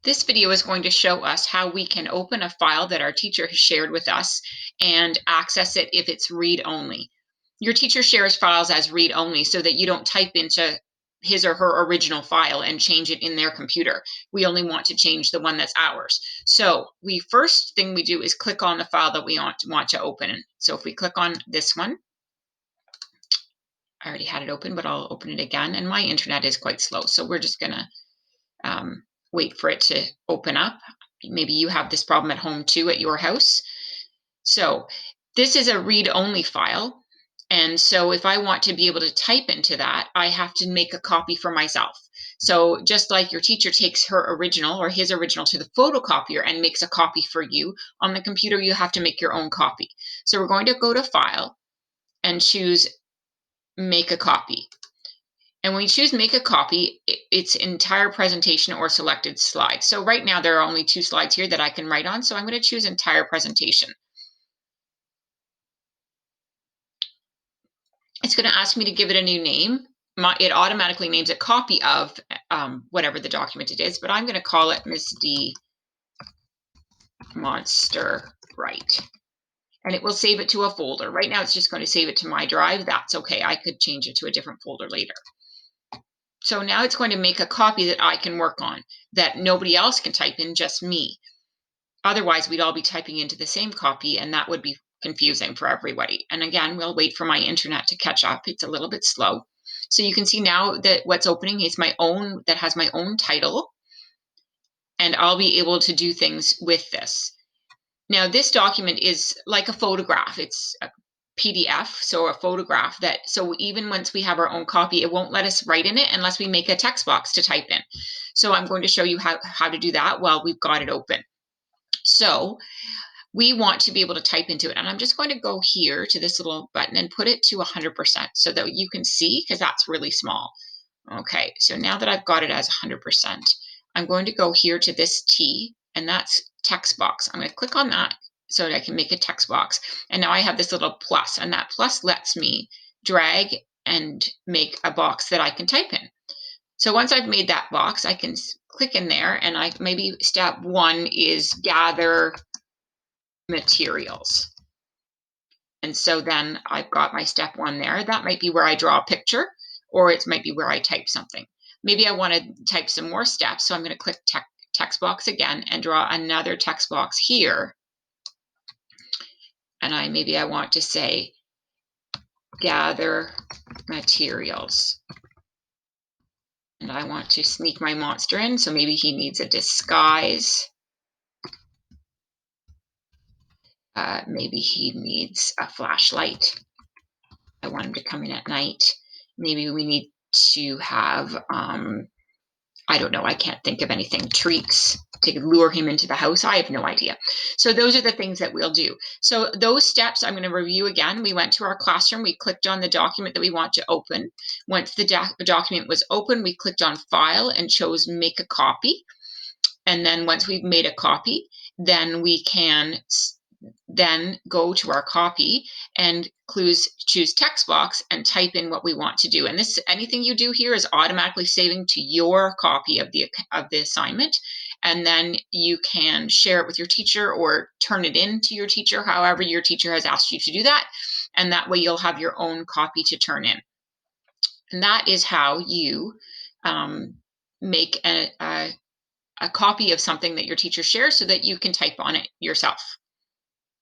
This video is going to show us how we can open a file that our teacher has shared with us and access it if it's read-only. Your teacher shares files as read-only so that you don't type into his or her original file and change it in their computer. We only want to change the one that's ours. So the first thing we do is click on the file that we want to open. So if we click on this one, I already had it open, but I'll open it again. And my internet is quite slow, so we're just gonna wait for it to open up. Maybe you have this problem at home too at your house. So this is a read-only file. And so if I want to be able to type into that, I have to make a copy for myself. So just like your teacher takes her original or his original to the photocopier and makes a copy for you, on the computer you have to make your own copy. So we're going to go to File and choose Make a Copy. And when we choose make a copy, it's entire presentation or selected slides. So right now there are only 2 slides here that I can write on. So I'm going to choose entire presentation. It's going to ask me to give it a new name. It automatically names a copy of whatever the document it is, but I'm going to call it Miss D Monster Write. And it will save it to a folder. Right now it's just going to save it to my drive. That's okay. I could change it to a different folder later. So now it's going to make a copy that I can work on, that nobody else can type in, just me. Otherwise, we'd all be typing into the same copy, and that would be confusing for everybody. And again, we'll wait for my internet to catch up. It's a little bit slow. So you can see now that what's opening is my own, that has my own title, and I'll be able to do things with this. Now, this document is like a photograph. It's a PDF, so a photograph so even once we have our own copy, it won't let us write in it unless we make a text box to type in. So I'm going to show you how to do that while we've got it open. So we want to be able to type into it. And I'm just going to go here to this little button and put it to 100% so that you can see, because that's really small. Okay, so now that I've got it as 100%, I'm going to go here to this T, and that's text box. I'm going to click on that so that I can make a text box. And now I have this little plus, and that plus lets me drag and make a box that I can type in. So once I've made that box, I can click in there, and maybe step 1 is gather materials. And so then I've got my step 1 there. That might be where I draw a picture, or it might be where I type something. Maybe I want to type some more steps, so I'm going to click text box again and draw another text box here. And maybe I want to say gather materials. And I want to sneak my monster in, so maybe he needs a disguise. Maybe he needs a flashlight. I want him to come in at night. Maybe we need to have, I don't know, I can't think of anything, treats to lure him into the house. I have no idea. So those are the things that we'll do. So those steps I'm going to review again. We went to our classroom. We clicked on the document that we want to open. Once the document was open, we clicked on File and chose Make a Copy. And then once we've made a copy, then we can then go to our copy and choose text box and type in what we want to do. And this, anything you do here is automatically saving to your copy of the assignment. And then you can share it with your teacher or turn it in to your teacher, however your teacher has asked you to do that. And that way you'll have your own copy to turn in. And that is how you make a copy of something that your teacher shares so that you can type on it yourself.